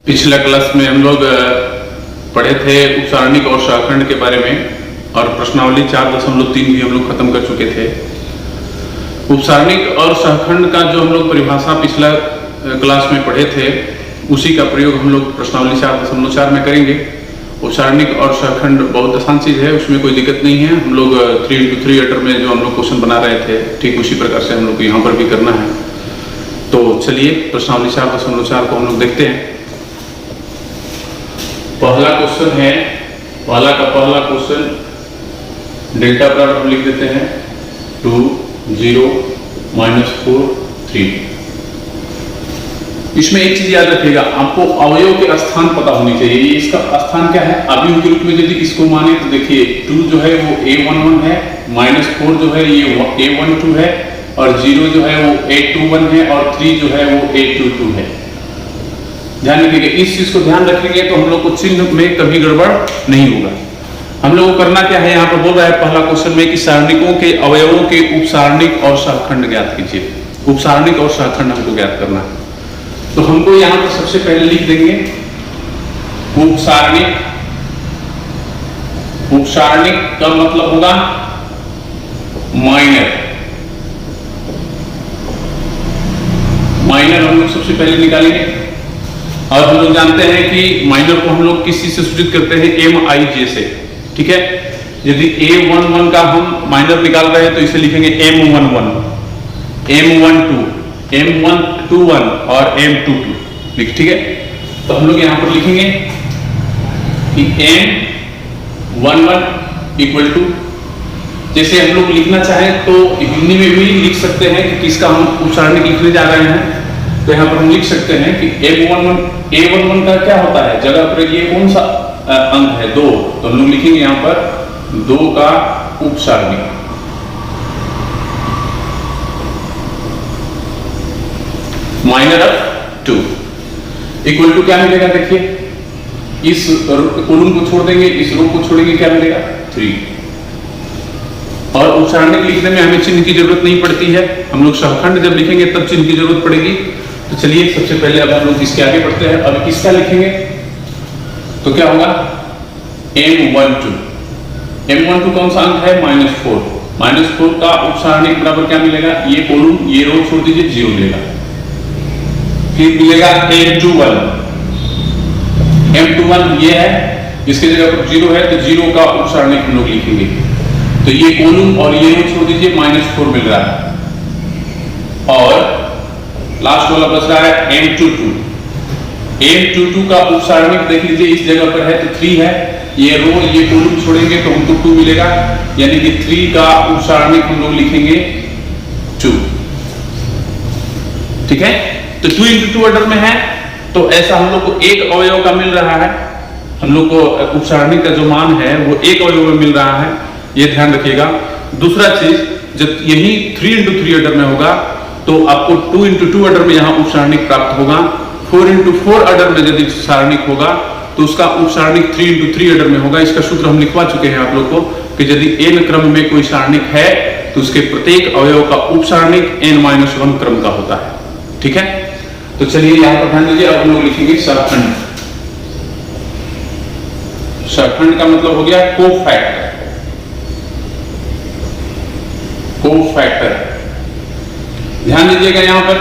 पिछला क्लास में हम लोग पढ़े थे उपसारणिक और सहखंड के बारे में और प्रश्नावली 4.3 भी हम लोग खत्म कर चुके थे। उपसारणिक और सहखंड का जो हम लोग परिभाषा पिछला क्लास में पढ़े थे उसी का प्रयोग हम लोग प्रश्नावली 4.4 में करेंगे। उपसारणिक और सहखंड बहुत आसान चीज है, उसमें कोई दिक्कत नहीं है। हम लोग 3x3 अटर में जो हम लोग क्वेश्चन बना रहे थे ठीक उसी प्रकार से हम लोग को यहाँ पर भी करना है। तो चलिए प्रश्नावली 4.4 को हम लोग देखते हैं। पहला क्वेश्चन है, पहला क्वेश्चन डेल्टा बराबर हम लिख देते हैं 2 0 -4 3। इसमें एक चीज याद रखिएगा, आपको अवयव के स्थान पता होनी चाहिए। इसका स्थान क्या है अवयव के रूप में यदि इसको माने तो देखिए 2 जो है वो A11 है, -4 जो है ये A12 है और 0 जो है वो A21 है और 3 जो है वो A22 है। ध्यान रखिएगा, इस चीज को ध्यान रखेंगे तो हम लोग को चिन्ह में कभी गड़बड़ नहीं होगा। हम लोग को करना क्या है, यहाँ पर बोल रहा है पहला क्वेश्चन में कि सारणिकों के अवयवों के उपसारणिक और सहखंड ज्ञात कीजिए। उपसारणिक और सहखंड हमको ज्ञात करना है, तो हमको यहाँ पर सबसे पहले लिख देंगे उपसारणिक। उपसारणिक का मतलब होगा माइनर। माइनर हम लोग सबसे पहले निकालेंगे और हम लोग जानते हैं कि माइनर को हम लोग किस चीज से सूचित करते हैं, MIJ से। ठीक है, यदि A11 का हम माइनर निकाल रहे हैं तो इसे लिखेंगे M11, M12, M121 और M22। ठीक है, तो हम लोग यहां पर लिखेंगे कि M11 इक्वल टू, जैसे हम लोग लिखना चाहें तो हिंदी में भी लिख सकते हैं कि किसका हम उपसारणिक लिखने जा रहे हैं। तो यहाँ पर हम लिख सकते हैं कि A11 का क्या होता है, जगह पर ये कौन सा अंक है 2, तो हम लोग लिखेंगे यहाँ पर 2 का उपसारणिक। माइनर ऑफ 2 इक्वल टू क्या मिलेगा, देखिए इस कॉलम को छोड़ देंगे, इस रो को छोड़ेंगे, क्या मिलेगा 3। और उपसारणिक लिखने में हमें चिन्ह की जरूरत नहीं पड़ती है, हम लोग सहखंड जब लिखेंगे तब चिन्ह की जरूरत पड़ेगी। तो चलिए सबसे पहले अब हम लोग इसके आगे बढ़ते हैं। अब इसका लिखेंगे तो क्या होगा M12। M12 कौन सा अंक है, -4। -4 का उपसारणिक बराबर क्या मिलेगा, ये कॉलम ये रो छोड़ दीजिए, 0 मिलेगा। फिर मिलेगा M21। M21 ये है, इसके जगह पर 0 है तो 0 का उपसारणिक हम लोग लिखेंगे। तो ये कॉलम और ये रो छोड़ दीजिए, -4 मिल रहा है। और लास्ट वाला बच रहा है M22। M22 का उपसारणिक देख लीजिए, इस जगह पर है तो 3 है, ये रो ये कॉलम छोड़ेंगे तो हमको 2 मिलेगा, यानी कि 3 का उपसारणिक हम लोग लिखेंगे 2। ठीक है, तो 2 × 2 ऑर्डर में है, तो ऐसा हम लोग को एक अवयव का मिल रहा है। हम लोग को उपसारणिक का जो मान है वो एक अवयव में मिल रहा है, ये ध्यान रखिएगा। दूसरा चीज, जब यही 3 × 3 ऑर्डर में होगा तो आपको 2 × 2 ऑर्डर में यहाँ उपसारणिक प्राप्त होगा। 4 × 4 ऑर्डर में यदि सारणिक होगा तो उसका उपसारणिक 3 × 3 ऑर्डर में होगा। इसका सूत्र हम लिखवा चुके हैं आप लोग को कि यदि n क्रम में कोई सारणिक है तो उसके प्रत्येक अवयव का उपसारणिक n-1 क्रम का होता है। ठीक है, तो चलिए यहाँ पर ध्यान दीजिए। अब हम लोग लिखेंगे सहखंड। सहखंड का मतलब हो गया कोफैक्टर। कोफैक्टर ध्यान दीजिएगा यहाँ पर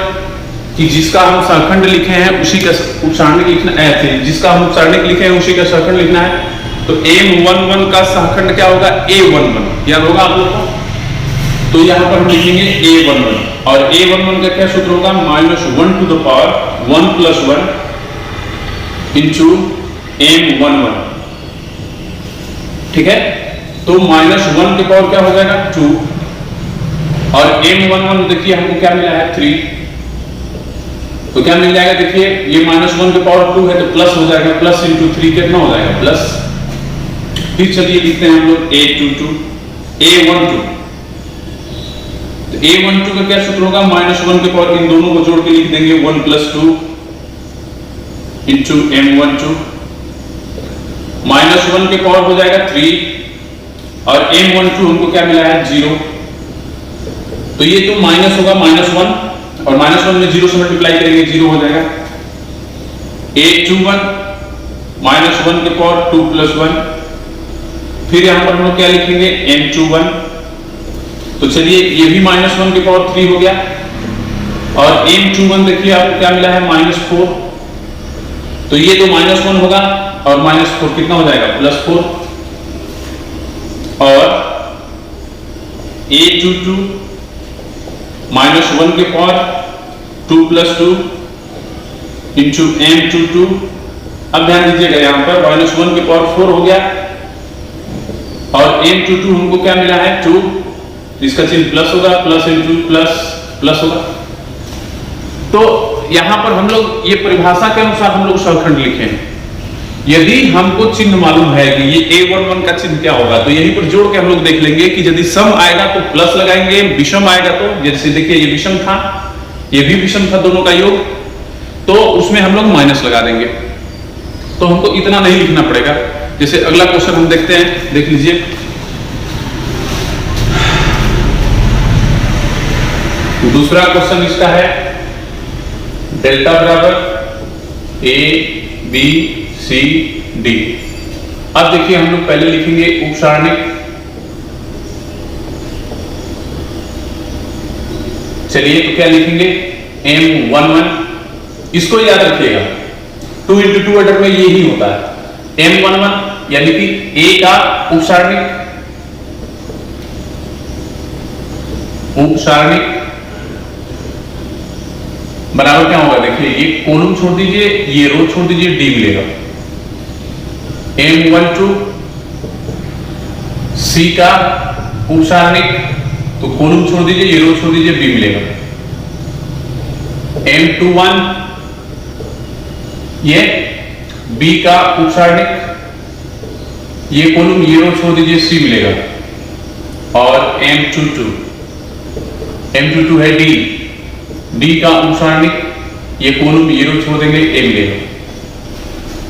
कि जिसका हम सहखंड लिखे हैं उसी का उपसारणिक लिखना है, जिसका हम उपसारणिक लिखे हैं उसी का सहखंड लिखना है। तो M11 का सहखंड क्या होगा, A11। याद होगा आप लोग को, तो यहाँ पर हम लिखेंगे A11 और A11 का क्या सूत्र होगा, -1 to the power 1 + 1 into M11। ठीक है, तो -1 के पावर क्या हो जाएगा 2 और M11 देखिए हमको क्या मिला है 3, तो क्या मिल जाएगा, देखिए ये -1 के पावर 2 है तो प्लस हो जाएगा, प्लस × 3 कितना हो जाएगा प्लस। फिर चलिए लिखते हैं हम लोग A12। तो A12 का क्या सूत्र होगा, -1 के पावर, इन दोनों को जोड़ के लिख देंगे 1 + 2 into M12। -1 के पावर हो जाएगा 3 और M12 हमको क्या मिला है 0, तो ये तो माइनस होगा -1 और -1 में 0 से मल्टीप्लाई करेंगे 0 हो जाएगा। A21 -1 के पावर 2 + 1। फिर यहां पर हम लोग क्या लिखेंगे M21। तो चलिए ये भी -1 के पावर 3 हो गया। और M21 देखिए आपको क्या मिला है -4। तो ये तो -1 होगा और -4 कितना हो जाएगा +4। और A22 -1 के पावर 2 + 2 इंटू M22। अब ध्यान दीजिएगा यहां पर -1 के पावर 4 हो गया और M22 हमको क्या मिला है 2। इसका चिन्ह प्लस होगा, प्लस इंटू प्लस होगा। तो यहां पर हम लोग ये परिभाषा के अनुसार हम लोग शलखंड लिखे हैं। यदि हमको चिन्ह मालूम है कि ये A11 का चिन्ह क्या होगा तो यहीं पर जोड़ के हम लोग देख लेंगे कि यदि सम आएगा तो प्लस लगाएंगे, विषम आएगा तो जैसे देखिए ये विषम था, ये भी विषम था, दोनों का योग, तो उसमें हम लोग माइनस लगा देंगे। तो हमको इतना नहीं लिखना पड़ेगा। जैसे अगला क्वेश्चन हम देखते हैं, देख लीजिए। दूसरा क्वेश्चन इसका है डेल्टा बराबर A B C D। अब देखिए हम लोग पहले लिखेंगे उपसारणिक। चलिए तो क्या लिखेंगे M11। इसको याद रखिएगा 2 × 2 ऑर्डर में ये ही होता है M11 यानी कि A का उपसारणिक बराबर क्या होगा, देखिए ये कॉलम छोड़ दीजिए, ये रो छोड़ दीजिए, D मिलेगा। M12 C का उपसारणिक, तो कॉलम छोड़ दीजिए, ये रो छोड़ दीजिए, B मिलेगा। M21 ये B का उपसारणिक, ये कॉलम ये रो छोड़ दीजिए, C मिलेगा। और M22 है D का उपसारणिक, ये कॉलम ये रो छोड़ देंगे, A मिलेगा।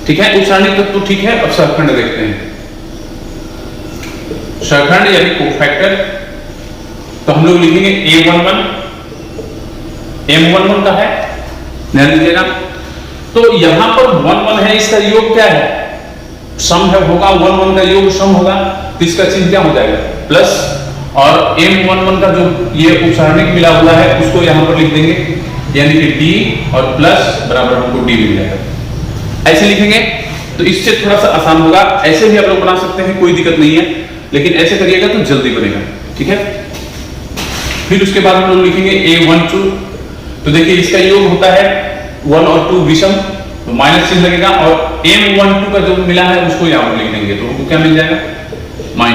ठीक है, उपसारणिक तक तो ठीक है। अब सहखंड देखते हैं। सहखंड यानी कोफैक्टर, तो हम लोग लिखेंगे A11। M11 का है, ध्यान दीजिएगा। तो यहां पर 1 है, इसका योग क्या है, सम है होगा, 1 का योग सम होगा, तो इसका चिन्ह क्या हो जाएगा प्लस। और M11 का जो ये उपसारणिक मिला हुआ है उसको यहां पर लिख देंगे, यानी कि D और प्लस बराबर हमको D मिल जाएगा। ऐसे लिखेंगे तो इससे थोड़ा सा आसान होगा। ऐसे भी आप लोग बना सकते हैं, कोई दिक्कत नहीं है, लेकिन ऐसे करिएगा तो जल्दी बनेगा। ठीक है, फिर उसके बाद हम लोग लिखेंगे A12। तो देखिए इसका योग होता है 1 और 2 विषम, तो माइनस चिन्ह लगेगा। और M12 का जो मिला है उसको यहां पर लिख देंगे, तो हमको क्या मिल जाएगा -B।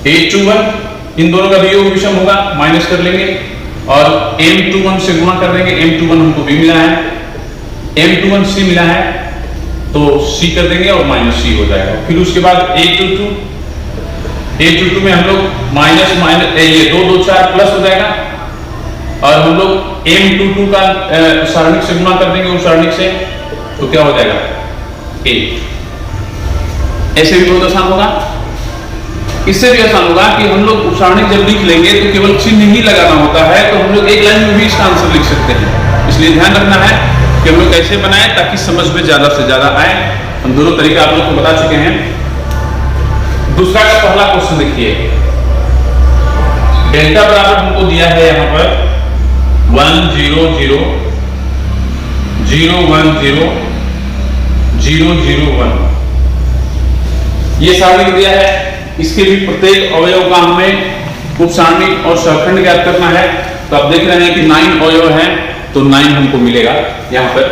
A21 इन दोनों का भी योग विषम होगा, माइनस कर लेंगे और M21 से गुणा कर देंगे। M21 हमको B मिला है, M21 C मिला है, तो C कर देंगे और -C हो जाएगा। फिर उसके बाद A22 में हम लोग माइनस ये 2 2 4 प्लस हो जाएगा। और हम लोग M22 का सारणिक से गुणा कर देंगे, उस सारणिक से, तो क्या हो जाएगा 8। ऐसे भी बहुत आसान होगा। इससे भी आसान होगा कि हम लोग उपसारणिक जब लिख लेंगे तो केवल चिन्ह ही लगाना होता है, तो हम लोग एक लाइन में भी इसका आंसर लिख सकते हैं। इसलिए ध्यान रखना है कि हम लोग कैसे बनाएं ताकि समझ में ज्यादा से ज्यादा आए। हम दोनों तरीका आप लोग को बता चुके हैं। दूसरा का पहला क्वेश्चन देखिए, डेल्टा बराबर हमको दिया है यहां पर 1 0 0 0 1 0 0 0 1। ये सारणिक दिया है, इसके भी प्रत्येक अवयव का हमें उपसारणिक और सहखंड ज्ञात करना है। तो आप देख रहे हैं कि 9 अवयव हैं, तो 9 हमको मिलेगा यहां पर।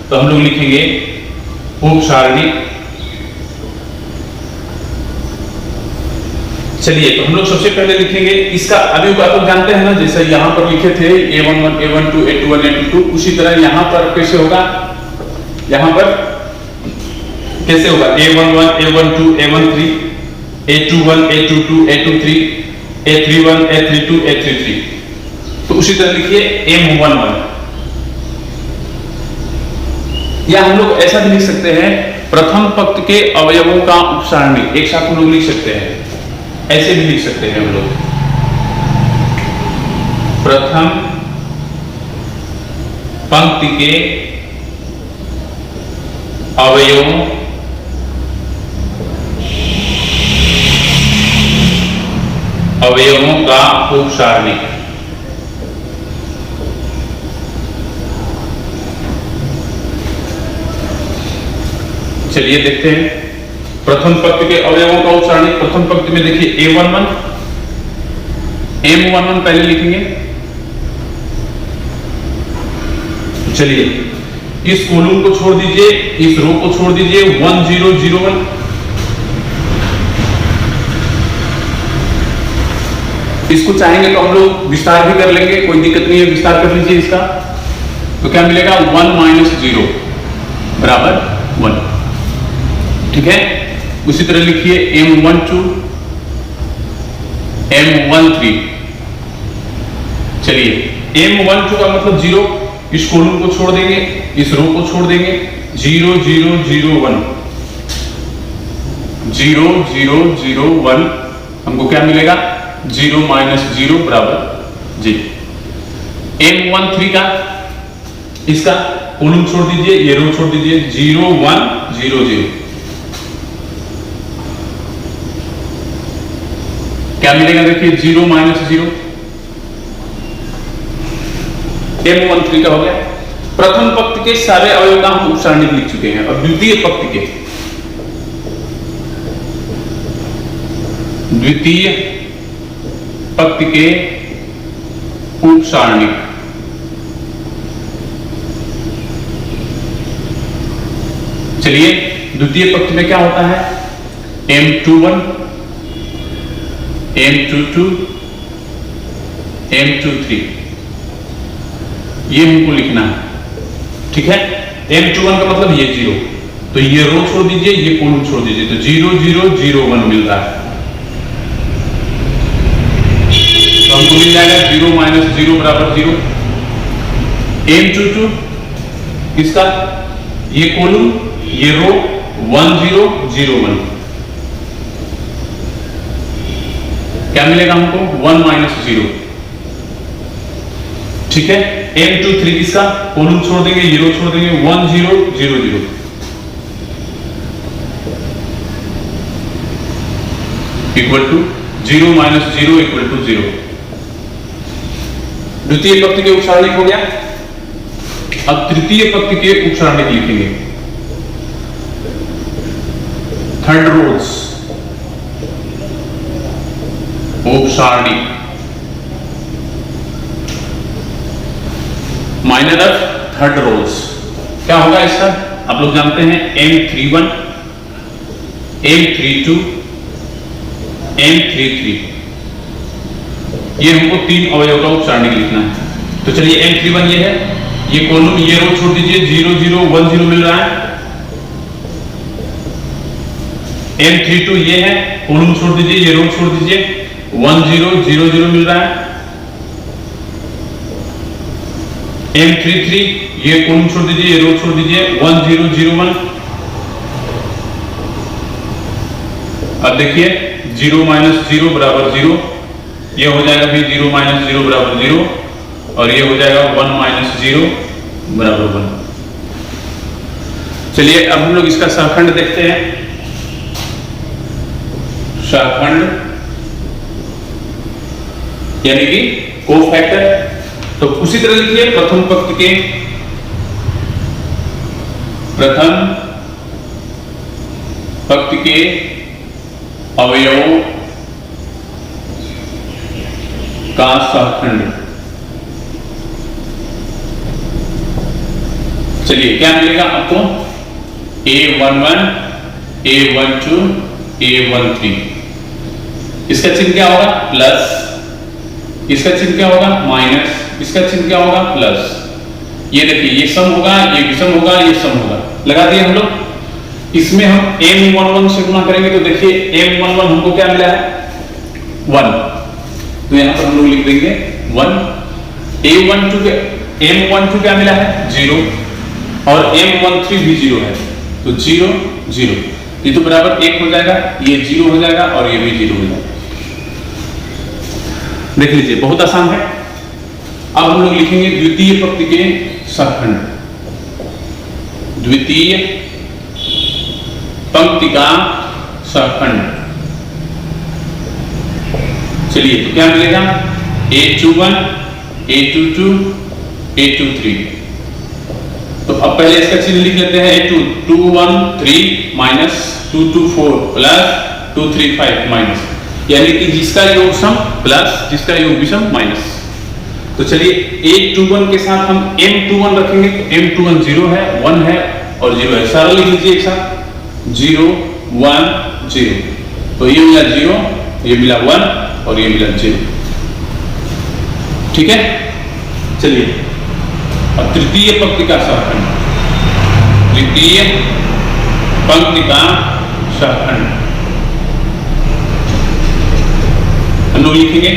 तो हम लोग लिखेंगे उपसारणिक। चलिए तो हम लोग सबसे पहले लिखेंगे इसका अवयव, आप लोग जानते हैं ना, जैसे यहां पर लिखे थे A11 A12 A21 A22, उसी तरह यहां पर कैसे होगा, यहां पर कैसे होगा A11 A12 A13 A21 A22 A23 A31 A32 A33। तो उसी तरह लिखिए M11। या हम लोग ऐसा भी लिख सकते हैं, प्रथम पंक्ति के अवयवों का उपसारणिक, एक साथ हम लोग लिख सकते हैं, ऐसे भी लिख सकते हैं हम लोग। प्रथम पंक्ति के अवयवों का उप सारणिक। चलिए देखते हैं प्रथम पंक्ति के अवयवों का उप सारणिक। प्रथम पंक्ति में देखिए A11 M11 पहले लिखेंगे। चलिए इस कॉलम को छोड़ दीजिए, इस रो को छोड़ दीजिए, 1001। इसको चाहेंगे तो हम लोग विस्तार भी कर लेंगे, कोई दिक्कत नहीं है, विस्तार कर लीजिए इसका। तो क्या मिलेगा 1 - 0 बराबर 1। ठीक है, उसी तरह लिखिए M12 M13। चलिए M12 का मतलब 0, इस कॉलम को छोड़ देंगे, इस रो को छोड़ देंगे, 0 0 0 1 0 0 0 1 हमको क्या मिलेगा 0 - 0 बराबर 0। M13 का इसका कॉलम छोड़ दीजिए, ये रो छोड़ दीजिए, 0 1 0 0 क्या मिलेगा देखिए 0 - 0। M13 का हो गया। प्रथम पंक्ति के सारे अवयव का हम उप सारणिक लिख चुके हैं। अब द्वितीय पंक्ति के उप सारणिक। चलिए द्वितीय पंक्ति में क्या होता है M21 M22 M23 ये हमको लिखना है। ठीक है, M21 का मतलब ये 0, तो ये रो छोड़ दीजिए, ये कॉलम छोड़ दीजिए, तो 0 0 0 1 मिल रहा है। तो हमको मिल जाएगा 0 - 0 बराबर 0। M22 इसका ये कॉलम, ये रो 1 0 0 1 क्या मिलेगा हमको 1 - 0। ठीक है, M23 किसका कॉलम छोड़ देंगे, ये रो छोड़ देंगे, 1 0 0 0 इक्वल टू 0 - 0 इक्वल टू 0। द्वितीय पंक्ति के उप सारणिक हो गया। अब तृतीय पंक्ति के उप सारणिक लिखेंगे। थर्ड रोज उप सारणिक माइनर ऑफ थर्ड रोज क्या होगा इसका आप लोग जानते हैं M31 M32 M33। ये हमको 3 अवयव का उप सारणिक लिखना है। तो चलिए M31 ये है, ये कॉलम ये रो छोड़ दीजिए, 0 0 1 0 मिल रहा है। M32 ये है, कॉलम छोड़ दीजिए, ये रो छोड़ दीजिए, 1 0 0 0 मिल रहा है। M33 ये कॉलम छोड़ दीजिए, ये रो छोड़ दीजिए, 1 0 0 1। अब देखिए 0 - 0 बराबर 0, ये हो जाएगा भी 0 - 0 बराबर 0, और ये हो जाएगा 1 - 0 बराबर 1। चलिए अब हम लोग इसका सहखंड देखते हैं। सहखंड यानी कि कोफैक्टर। तो उसी तरह लिखिए प्रथम पंक्ति के अवयवों का सहखंड। चलिए क्या मिलेगा आपको A11 A12 A13। इसका चिन्ह क्या होगा प्लस, इसका चिन्ह क्या होगा माइनस, इसका चिन्ह क्या होगा प्लस। ये देखिए ये सम होगा, ये विषम होगा, ये सम होगा, लगा दिए हम लोग। इसमें हम M11 से गुणा करेंगे तो देखिए M11 हमको क्या मिला है 1, तो यहां पर हम लोग लिख देंगे 1। M12 क्या मिला है 0, और M13 भी 0 है, तो 0 0 ये तो बराबर 1 हो जाएगा, ये 0 हो जाएगा और ये भी 0 हो जाएगा। देख लीजिए बहुत आसान है। अब हम लोग लिखेंगे द्वितीय पंक्ति के सहखंड। द्वितीय पंक्ति का सहखंड। चलिए तो क्या मिलेगा, A21, A22, A23। तो अब पहले इसका चिन्ह लिख लेते हैं, A213 माइनस 224 प्लस 235 माइनस, यानी कि जिसका योग सम प्लस जिसका योग विषम माइनस। तो चलिए A21 के साथ हम M21 रखेंगे, तो M21 0 है, 1 है और 0 है, सारा लिख लीजिए एक साथ, 0 1 0। तो ये मिला 0, ये मिला 1 और ये मिला 0। ठीक है, चलिए अब तृतीय पंक्ति का सहखंड, तृतीय पंक्ति का सहखंड हम लोग लिखेंगे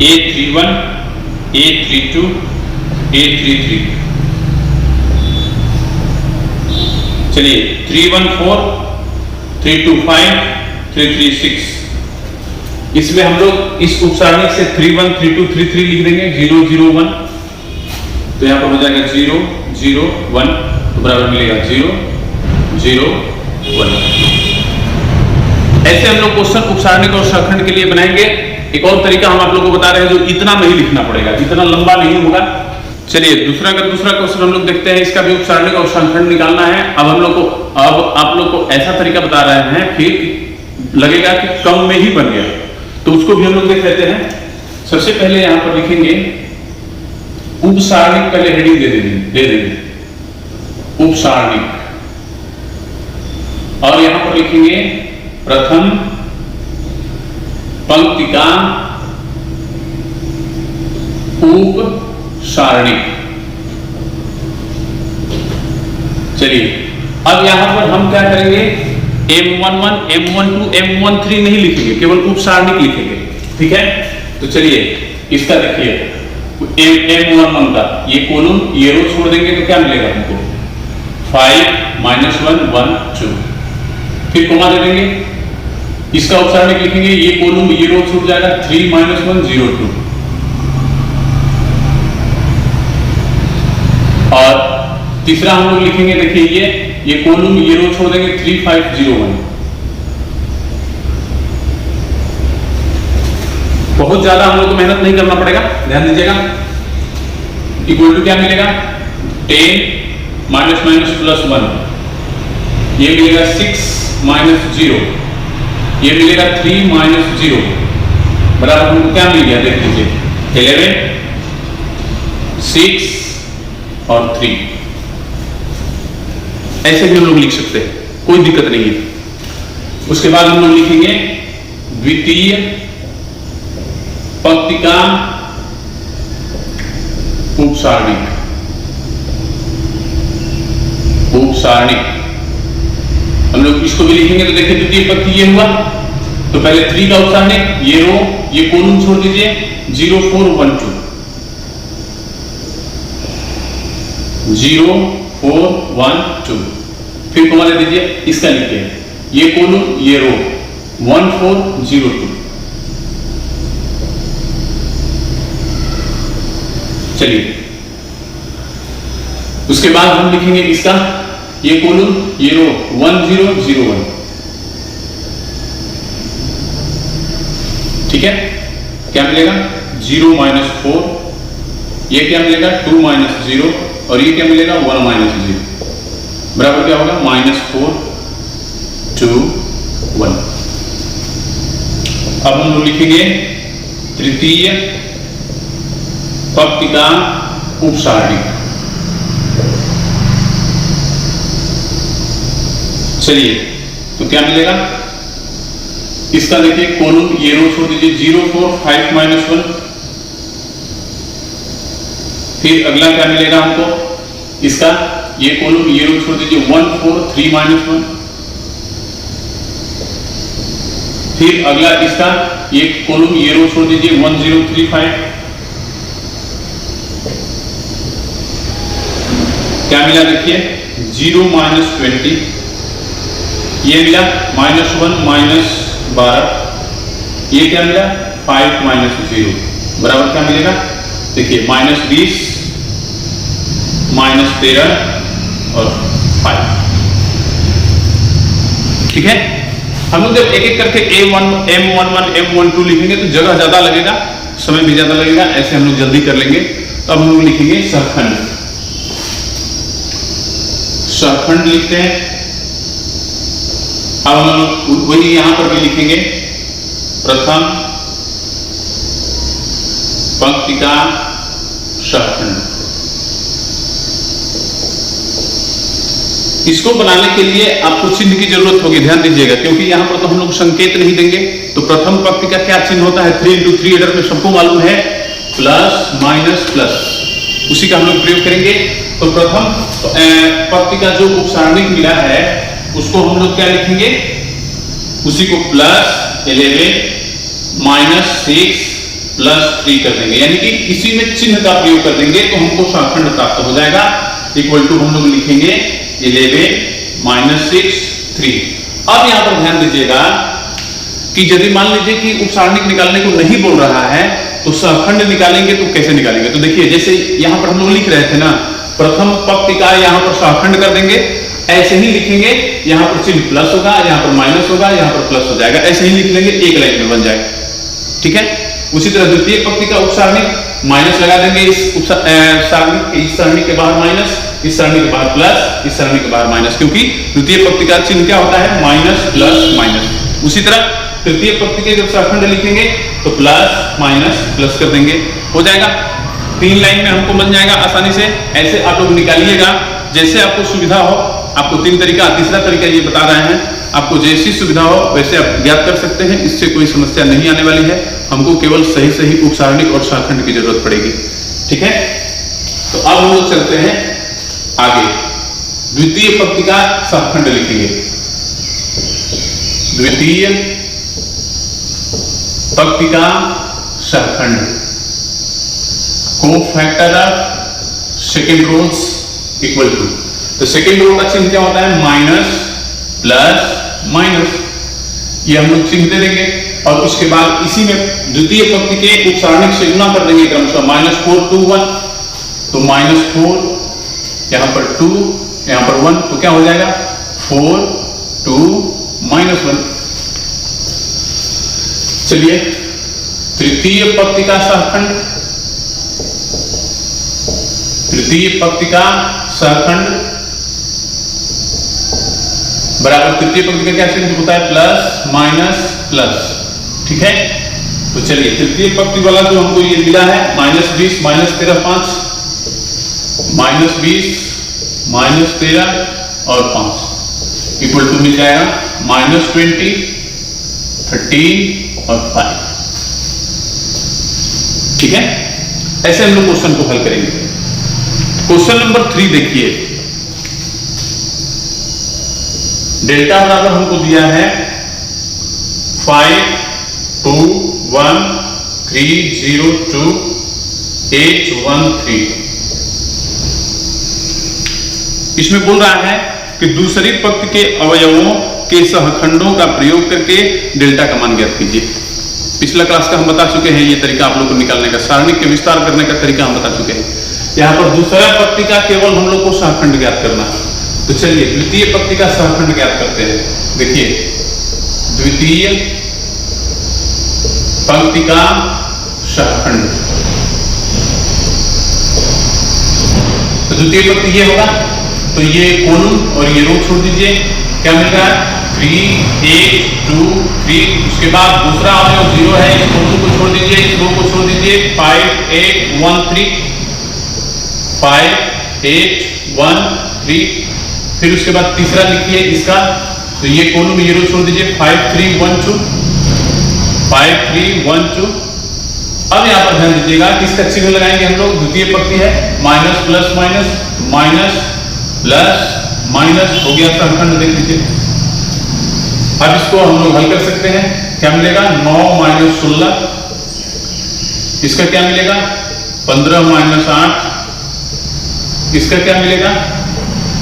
A31, A32, A33। चलिए 314, 325, 336। इसमें हम लोग इस उपसारणिक से 31, 32, 33 लिख देंगे, 0 0 1। तो यहां पर हो जाएगा 0 0 1, तो बराबर मिलेगा 0 0 1। ऐसे हम लोग क्वेश्चन उपसारणिक और सहखंड के लिए बनाएंगे। एक और तरीका हम आप लोगों को बता रहे हैं जो इतना नहीं लिखना पड़ेगा, इतना लंबा नहीं होगा। चलिए दूसरा क्वेश्चन हम लोग देखते हैं, इसका भी उपसारणिक और सहखंड निकालना है। अब आप लोग को ऐसा तरीका बता रहे हैं, फिर लगेगा कि कम में ही बन गया, तो उसको भी हम लोग देख लेते हैं। सबसे पहले यहां पर लिखेंगे उपसारणिक, पहले हेडिंग दे देंगे उपसारणिक, और यहां पर लिखेंगे प्रथम पंक्ति का उपसारणिक। चलिए अब यहां पर हम क्या करेंगे, M11, M12, M13 नहीं लिखेंगे, केवल उपसारणिक लिखेंगे। ठीक है, तो चलिए इसका देखिए M11 का ये कॉलम ये रो छोड़ देंगे तो क्या मिलेगा हमको, 5 -1 1 2, फिर कोमा दे देंगे। इसका उपसारणिक लिखेंगे, ये कॉलम ये रो छूट जाएगा, 3 -1 0 2। और तीसरा हम लोग लिखेंगे, देखिए ये कॉलम ये रो छोड़ देंगे, 3 5 0 1। बहुत ज्यादा हम लोग को मेहनत नहीं करना पड़ेगा, ध्यान दीजिएगा। इक्वल टू क्या मिलेगा, 10 माइनस प्लस 1, ये मिलेगा 6 -0, ये मिलेगा 3 -0, बराबर हमको क्या मिल गया, देख लीजिए 11 6 और 3। ऐसे भी हम लोग लिख सकते हैं, कोई दिक्कत नहीं है। उसके बाद हम लोग लिखेंगे द्वितीय पंक्ति का उपसारणिक। हम लोग इसको भी लिखेंगे, तो देखिए द्वितीय पंक्ति ये हुआ, तो पहले 3 का उपसारणिक, ये रो ये कॉलम छोड़ दीजिए, 0 4 1 2, 0 4 1 2, फिर कोमा दे दीजिए। इसका लिखिए, ये कॉलम ये रो 1 4 0 2। चलिए उसके बाद हम लिखेंगे इसका, ये कॉलम ये रो 1 0 0 1। ठीक है, क्या मिलेगा, 0 -4, ये क्या मिलेगा 2 -0, और ये क्या मिलेगा 1 -0, बराबर क्या होगा -4 2 1। अब हम लोग लिखेंगे तृतीय पंक्ति का उपसारणिक। चलिए तो क्या मिलेगा, इसका देखिए कॉलम ये रो छोड़ दीजिए, 0 4 5 -1, फिर अगला क्या मिलेगा हमको, इसका ये कॉलम ये रो छोड़ दीजिए, 1 4 3 -1, फिर अगला इसका ये कॉलम ये रो छोड़ दीजिए, 1 0 3 5। क्या मिला, देखिए 0 -20, ये मिला -1 -12, ये क्या मिला 5 -0, बराबर क्या मिलेगा, देखिए -20 -13 और 5। ठीक है। हम लोग जब एक एक करके M11 M12 लिखेंगे तो जगह ज्यादा लगेगा, समय भी ज्यादा लगेगा, ऐसे हम लोग जल्दी कर लेंगे। तो अब हम लोग लिखेंगे सहखंड। सहखंड लिखते हैं। अब हम लोग वही यहां पर भी लिखेंगे, प्रथम पंक्ति का सहखंड। इसको बनाने के लिए आपको चिन्ह की जरूरत होगी, ध्यान दीजिएगा, क्योंकि यहां पर तो हम लोग संकेत नहीं देंगे। तो प्रथम पंक्ति का क्या चिन्ह होता है? 3 into 3 एडर में सबको मालूम है, प्लस माइनस प्लस, उसी का हम लोग प्रयोग करेंगे। तो प्रथम पंक्ति का जो उपसारणिक मिला है उसको हम लोग क्या लिखेंगे? उसी को प्लस 11 माइनस 6 प्लस 3 कर देंगे, यानी कि इसी में चिन्ह का प्रयोग कर देंगे तो हमको सहखंड प्राप्त हो जाएगा। इक्वल टू हम लोग लिखेंगे 11 माइनस 6 3। अब यहां पर ध्यान दीजिएगा कि यदि मान लीजिए कि उपसारणिक निकालने को नहीं बोल रहा है तो सहखंड निकालेंगे तो कैसे निकालेंगे? तो देखिए, जैसे यहां पर हम लोग लिख रहे थे ना, प्रथम पंक्ति का यहां पर सहखंड कर देंगे, ऐसे ही लिखेंगे। यहां पर चिन्ह प्लस होगा, यहां पर माइनस होगा, यहां पर प्लस हो जाएगा, ऐसे ही लिख लेंगे, एक लाइन में बन जाएगा, ठीक है। उसी तरह द्वितीय पंक्ति का उपसारणिक माइनस लगा देंगे, इस सारणिक के बाहर माइनस, इस सारणी के बाहर प्लस, इस सारणी के बाहर माइनस, क्योंकि द्वितीय पंक्ति का चिन्ह क्या होता है? Minus plus minus. उसी तरह तृतीय पंक्ति के जब सहखंड लिखेंगे तो प्लस माइनस प्लस कर देंगे, हो जाएगा। 3 लाइन में हमको बन जाएगा आसानी से। ऐसे आप लोग निकालिएगा जैसे आपको सुविधा हो। आपको 3 तरीका, तीसरा तरीका ये बता रहे हैं, आपको जैसी सुविधा हो वैसे आप ज्ञात कर सकते हैं, इससे कोई समस्या नहीं आने वाली है। हमको केवल सही सही उपसारणिक और सहखंड की जरूरत पड़ेगी, ठीक है। तो अब हम लोग चलते हैं आगे, द्वितीय पंक्ति का सहखंड लिखेंगे। द्वितीय पंक्ति का सहखंड, cofactor of second rows equal to, तो सेकेंड रो का चिन्ह क्या होता है? माइनस प्लस माइनस, ये हम लोग चिन्ह दे देंगे और उसके बाद इसी में द्वितीय पंक्ति के उपसारणिक से गुणा कर देंगे क्रमशः। -4 2 1, तो -4 यहां पर 2, यहां पर 1, तो क्या हो जाएगा? 4 2 -1। चलिए तृतीय पंक्ति का सहखंड, तृतीय पंक्ति का सहखंड बराबर तृतीय पंक्ति का क्या चिन्ह होता है? प्लस माइनस प्लस, ठीक है। तो चलिए तृतीय पंक्ति वाला जो हमको ये मिला है, -20 -13 5, -20 -13 और 5 इक्वल टू मिल जाएगा -20 13 और 5, ठीक है। ऐसे हम लोग क्वेश्चन को हल करेंगे। क्वेश्चन नंबर 3 देखिए, डेल्टा बराबर हमको दिया है 5 2 1 3 0 2 8 1 3। इसमें बोल रहा है कि दूसरी पंक्ति के अवयवों के सहखंडों का प्रयोग करके डेल्टा का मान ज्ञात कीजिए। पिछला क्लास का हम बता चुके हैं ये तरीका आप लोग को निकालने का, सारणिक के विस्तार करने का तरीका हम बता चुके हैं। यहां पर दूसरा पंक्ति का केवल हम लोग को सहखंड ज्ञात करना है। तो चलिए द्वितीय पंक्ति का सहखंड ज्ञात करते हैं। देखिए द्वितीय पंक्ति का सहखंड, तो द्वितीय पंक्ति ये होगा, तो ये कॉलम और ये रो छोड़ दीजिए, क्या मिल रहा है? 3 8 2 3, उसके बाद दूसरा अवयव 0 है, इस कॉलम को छोड़ दीजिए, इस रो को छोड़ दीजिए, 5 8 1 3 5 8 1 3, फिर उसके बाद तीसरा लिखिए इसका, तो ये कॉलम ये रो छोड़ दीजिए, 5 3 1 2 5 3 1 2। अब यहां पर ध्यान दीजिएगा कि इसका चिन्ह लगाएंगे हम लोग, द्वितीय पंक्ति है, minus plus minus minus plus minus हो गया सहखंड, देख लीजिए। अब इसको हम लोग हल कर सकते हैं, क्या मिलेगा? 9 - 16, इसका क्या मिलेगा? 15 - 8, इसका क्या मिलेगा?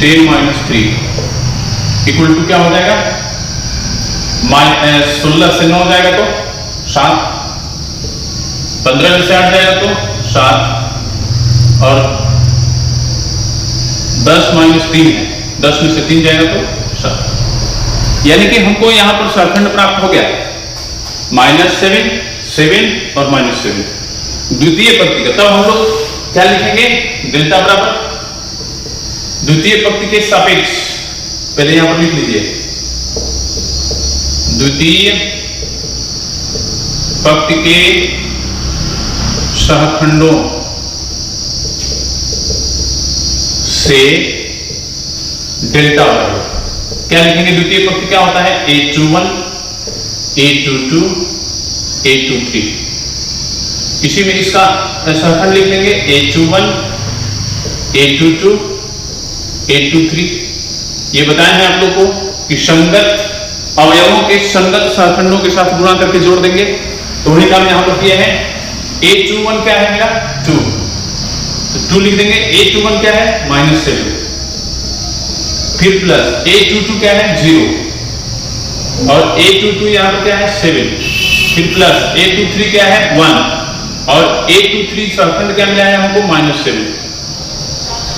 10 - 3 इक्वल टू क्या हो जाएगा? 16 से 9 जाएगा तो 7, 15 में से 8 जाएगा तो 7, और 10 - 3 है, 10 में से 3 जाएगा तो 7। यानी कि हमको यहां पर सहखंड प्राप्त हो गया -7, 7 और -7 द्वितीय पंक्ति का। तब हम लोग क्या लिखेंगे, डेल्टा बराबर द्वितीय पंक्ति के सापेक्ष, पहले यहां पर लिख लीजिए, द्वितीय पंक्ति के सहखंडों से डेल्टा बराबर क्या लिखेंगे, द्वितीय पंक्ति क्या होता है, A21, A22, A23। इसी में इसका सहखंड लिख लेंगे A21, A22, A23। ये बताया है आप लोग को कि संगत अवयवों के संगत सहखंडों के साथ गुणा करके जोड़ देंगे, तो वही काम यहां पर किया है। A21 क्या है मेरा 2, तो 2 लिख देंगे। A21 क्या है -7, फिर प्लस A22 क्या है 0 और A22 यहां पर क्या है 7, फिर प्लस A23 क्या है 1 और A23 सहखंड क्या मिला है हमको -7,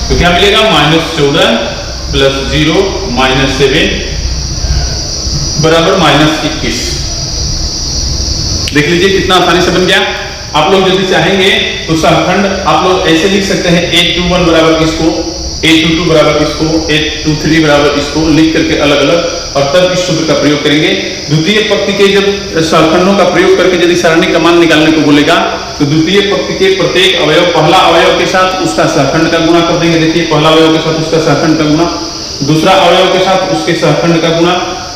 तो क्या मिलेगा -14 प्लस 0 -7 बराबर -21। देख लीजिए कितना आसानी से बन गया। आप लोग यदि चाहेंगे तो सहखंड आप लोग ऐसे लिख सकते हैं, A21 बराबर इसको, A22 बराबर इसको, A23 बराबर इसको लिख करके अलग अलग, और तब इस सूत्र का प्रयोग करेंगे। द्वितीय पंक्ति के जब सहखंडों का प्रयोग करके यदि सारणी का मान निकालने को बोलेगा तो द्वितीय पंक्ति के प्रत्येक अवयव, पहला अवयव के साथ उसका सहखंड का गुणा कर देंगे। देखिए पहला अवयव के साथ उसका सहखंड का गुणा, दूसरा अवयव के साथ उसके सहखंड का गुणा,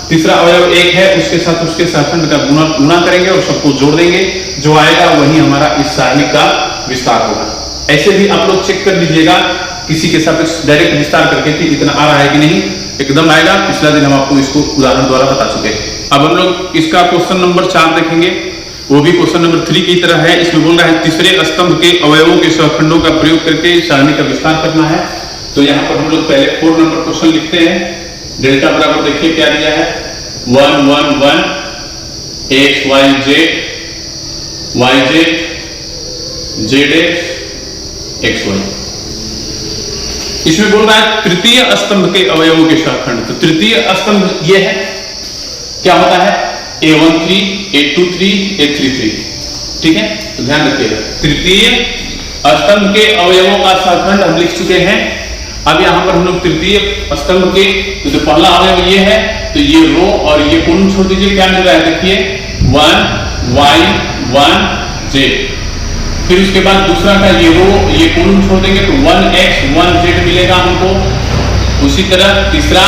तीसरा अवयव 1 है उसके साथ उसके सहखंड का गुणा करेंगे और सबको जोड़ देंगे। जो आएगा वही हमारा इस सारणी का विस्तार होगा। ऐसे भी आप लोग चेक कर लीजिएगा किसी के साथ डायरेक्ट विस्तार करके कि इतना आ रहा है कि नहीं, एकदम आएगा। पिछला दिन हम आपको इसको उदाहरण द्वारा बता चुके हैं। अब हम लोग इसका क्वेश्चन नंबर 4 देखेंगे, वो भी क्वेश्चन नंबर 3 की तरह है। इसमें बोल रहा है तीसरे स्तंभ के अवयवों के सहखंडों का प्रयोग करके सारणी का विस्तार करना है। तो यहाँ पर हम लोग पहले 4 नंबर क्वेश्चन लिखते हैं। डेल्टा बराबर देखिए क्या दिया है, 1 1 1 x y z y z z x x y। इसमें बोल रहा है तृतीय स्तंभ के अवयवों के सहखंड। तो तृतीय स्तंभ ये है, क्या होता है A13, A23, A33, ठीक है। तो ध्यान रखिएगा तृतीय स्तंभ के अवयवों का सहखंड हम लिख चुके हैं। अब यहां पर हम लोग तृतीय स्तंभ के, तो पहला अवयव ये है, तो ये रो और ये कॉलम छोड़ दीजिए, क्या मिल रहा है देखिए 1 y 1 z। फिर उसके बाद दूसरा का ये रो ये कॉलम छोड़ देंगे तो 1x 1z मिलेगा हमको। उसी तरह तीसरा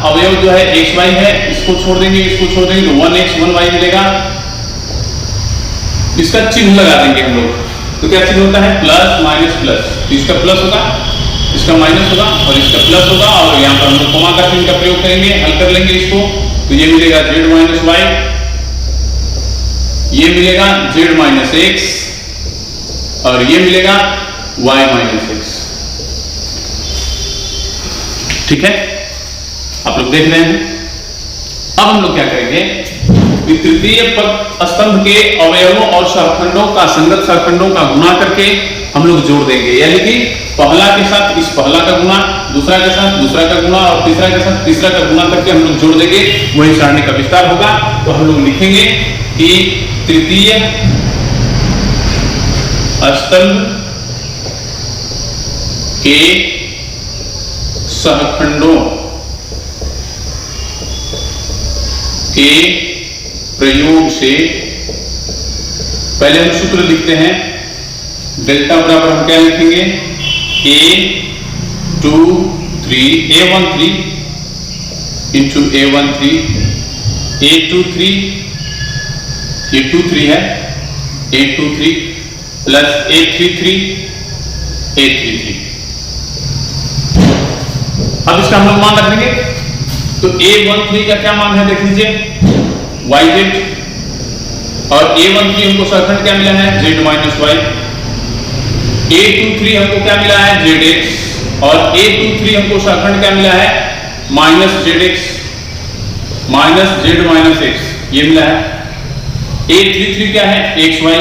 अवयव जो है xy है, इसको छोड़ देंगे इसको छोड़ देंगे तो 1x 1y मिलेगा। इसका चिन्ह लगा देंगे हम लोग, तो क्या चिन्ह होता है प्लस माइनस प्लस, तो इसका प्लस होगा इसका माइनस होगा और इसका प्लस होगा, और यहाँ पर हम लोग कोमा का चिन्ह का प्रयोग करेंगे, हल कर लेंगे इसको, तो ये मिलेगा z माइनस y, ये मिलेगा z माइनस x और ये मिलेगा y माइनस x। ठीक है, आप लोग देख रहे हैं। अब हम लोग क्या करेंगे, तृतीय स्तंभ के अवयवों और सहखंडों का संगत सहखंडों का गुणा करके हम लोग जोड़ देंगे। यानी कि पहला के साथ इस पहला का गुणा, दूसरा के साथ दूसरा का गुणा और तीसरा के साथ तीसरा का गुणा करके हम लोग जोड़ देंगे, वही सारणी का विस्तार होगा। तो हम लोग लिखेंगे कि तृतीय स्तंभ के सहखंडों के प्रयोग से, पहले हम सूत्र लिखते हैं, डेल्टा बराबर हम क्या लिखेंगे A13 इंटू A13 A23, ये 23 है, A23 प्लस A33 A33। अब इसका हम लोग मान रख देंगे, तो A13 का क्या मान है देख लीजिए yz, और A13 हमको सहखंड क्या मिला है z माइनस y, A23 हमको क्या मिला है zx, और A23 हमको सहखंड क्या मिला है minus zx minus z minus x, ये मिला है। A33 क्या है xy,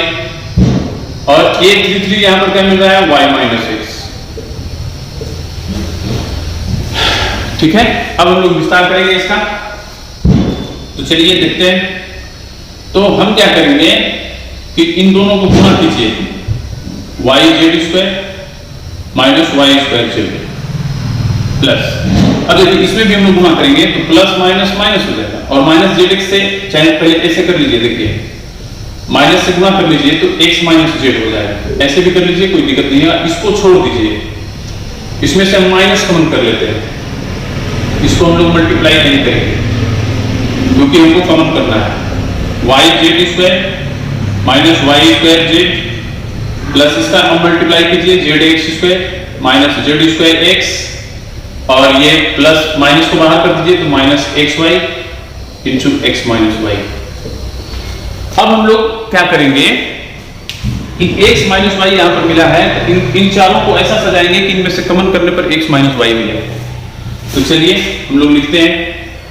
और A33 यहां पर क्या मिल रहा है y माइनस x। ठीक है, अब हम लोग विस्तार करेंगे इसका। तो चलिए देखते हैं। तो हम क्या करेंगे कि इन दोनों को गुणा कीजिए, y z square minus y square z plus, अब देखिए इसमें भी हम लोग गुणा करेंगे तो प्लस माइनस माइनस हो जाएगा, और माइनस जेड एक्स से चाहे पहले ऐसे कर लीजिए, देखिए माइनस से गुणा कर लीजिए तो x माइनस जेड हो जाएगा, ऐसे भी कर लीजिए कोई दिक्कत नहीं है। इसको छोड़ दीजिए, इसमें से हम माइनस कॉमन कर लेते हैं, इसको हम लोग मल्टीप्लाई नहीं करेंगे क्योंकि हमको कॉमन करना है। Y z square minus y square z plus इसका हम मल्टीप्लाई कीजिए z x square minus z square x, और ये प्लस माइनस को बाहर कर दीजिए तो minus x y into x minus y. अब हम लोग क्या करेंगे कि x माइनस वाई यहां पर मिला है, तो इन चारों को ऐसा सजाएंगे कि इनमें से कॉमन करने पर x माइनस वाई मिले। तो चलिए हम लोग लिखते हैं।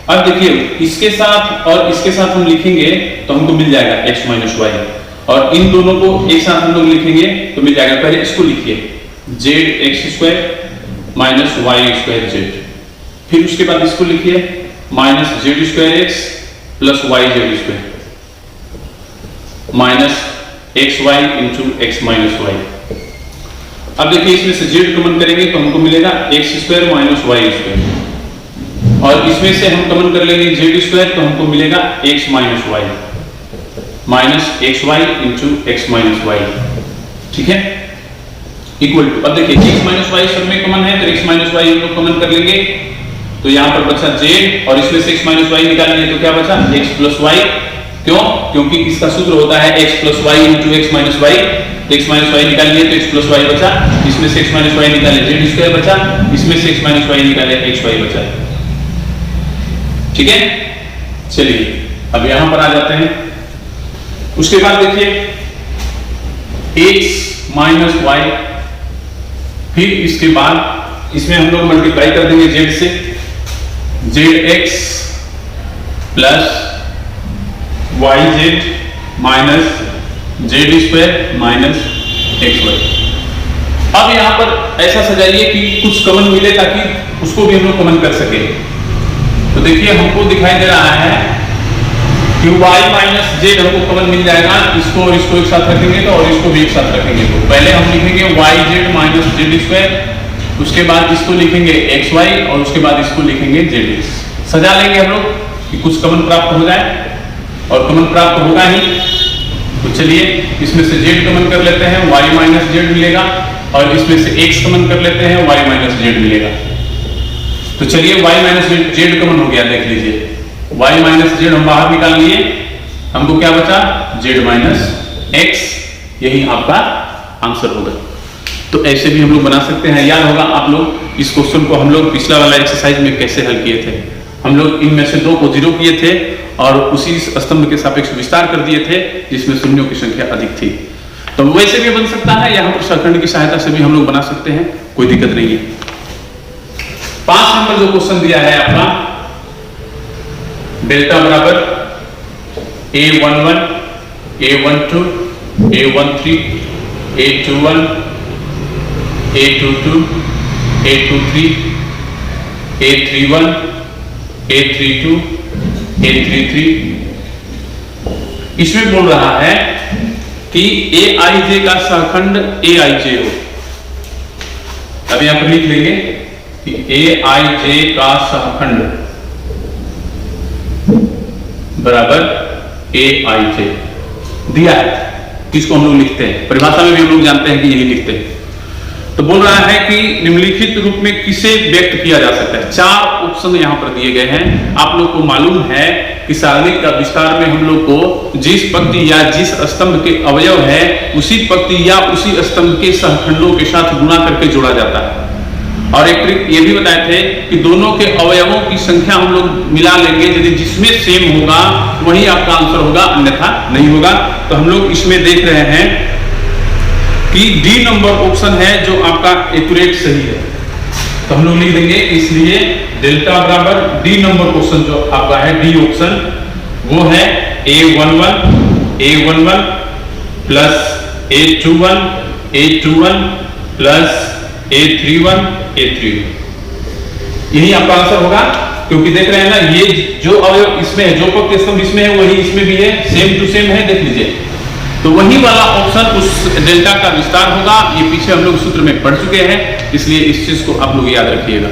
अब देखिए इसके साथ और इसके साथ हम लिखेंगे तो हमको मिल जाएगा x माइनस वाई, और इन दोनों को एक साथ हम लोग लिखेंगे तो मिल जाएगा। पहले इसको लिखिए z x square minus y square z, फिर उसके बाद इसको लिखिए minus z square x plus y z square minus x y into x minus y. अब देखिए इसमें से जेड कॉमन करेंगे तो हमको मिलेगा x square minus y square, और इसमें से हम कॉमन कर लेंगे जेड स्क्वायर तो हमको मिलेगा x minus y minus x y into x minus y, ठीक है, इक्वल टू। अब देखिए एक्स माइनस वाई सब में कॉमन है तो एक्स माइनस वाई हम लोग कॉमन कर लेंगे, तो यहां पर बचा जेड और इसमें से एक्स माइनस वाई निकालेंगे तो क्या बचा एक्स प्लस वाई। क्यों? क्योंकि इसका सूत्र होता है x plus y into x minus y, तो x माइनस वाई निकालिए तो x प्लस वाई बचा, इसमें से x माइनस वाई निकाले जेड स्क्वायर बचा, इसमें से x माइनस वाई निकाले एक्स वाई बचा, ठीक है। चलिए अब यहां पर आ जाते हैं। उसके बाद देखिए x माइनस वाई, फिर इसके बाद इसमें हम लोग मल्टीप्लाई कर देंगे जेड से, Z x plus y Z minus z square minus x Y. अब यहां पर ऐसा सजाइए कि कुछ कॉमन मिले ताकि उसको भी हम लोग कॉमन कर सके। तो देखिए हमको दिखाई दे रहा है कि y माइनस जेड हमको कॉमन मिल जाएगा, इसको और इसको एक साथ रखेंगे तो और इसको भी एक साथ रखेंगे तो पहले हम लिखेंगे y Z minus z square, उसके बाद इसको लिखेंगे एक्स वाई और उसके बाद इसको लिखेंगे जेड एक्स। सजा लेंगे हम लोग कि कुछ कॉमन प्राप्त हो जाए, और कॉमन प्राप्त होगा ही। तो चलिए इसमें से z कॉमन कर लेते हैं, y माइनस जेड मिलेगा, और इसमें से x कॉमन कर लेते हैं, y माइनस जेड मिलेगा। तो चलिए y माइनस जेड कॉमन हो गया, देख लीजिए y माइनस जेड हम बाहर निकाल लिए, हमको क्या बचा z माइनस x, यही आपका आंसर होगा। तो ऐसे भी हम लोग बना सकते हैं। याद होगा आप लोग इस क्वेश्चन को हम लोग पिछला वाला एक्सरसाइज में कैसे हल किए थे। हम लोग इनमें से दो को जीरो किए थे और उसी स्तंभ के सापेक्ष विस्तार कर दिए थे जिसमें शून्यों की संख्या अधिक थी। तो वैसे भी बन सकता है, यहाँ पर सखंड की सहायता से भी हम लोग बना सकते हैं, कोई दिक्कत नहीं है। 5 नंबर जो क्वेश्चन दिया है आपका, डेल्टा बराबर a11 a12 a13 a21 a22 a23 a31 a32 a33, इसमें बोल रहा है कि aij का सहखंड aij हो। अब यहां पर लिख लेंगे कि aij का सहखंड बराबर aij दिया है, किसको हम लोग लिखते हैं, परिभाषा में भी हम लोग जानते हैं कि यही लिखते हैं। तो बोल रहा है कि निम्नलिखित रूप में किसे व्यक्त किया जा सकता है। 4 ऑप्शन यहां पर दिए गए हैं। आप लोग को मालूम है कि सारणिक का विस्तार में हम लोग को जिस पंक्ति या जिस स्तंभ के अवयव है उसी पंक्ति या उसी स्तंभ के सहखंडों के साथ गुणा करके जोड़ा जाता है। और एक ट्रिक ये भी बताए थे कि दोनों के अवयवों की संख्या हम लोग मिला लेंगे, यदि जिसमें सेम होगा वही आपका आंसर होगा, अन्यथा नहीं होगा। तो हम लोग इसमें देख रहे हैं कि डी नंबर ऑप्शन है जो आपका एक्यूरेट सही है, तो हम लोग लिख देंगे इसलिए डेल्टा बराबर डी नंबर क्वेश्चन जो आपका है डी ऑप्शन वो है a11 plus a21 plus a31 यही आपका आंसर होगा, क्योंकि देख रहे हैं ना, ये जो अवयव इसमें है, जो पक्त स्तंभ इसमें है वही इसमें भी है, सेम टू सेम है, देख लीजिए। तो वही वाला ऑप्शन उस डेल्टा का विस्तार होगा। ये पीछे हम लोग सूत्र में पढ़ चुके हैं, इसलिए इस चीज को आप लोग याद रखिएगा।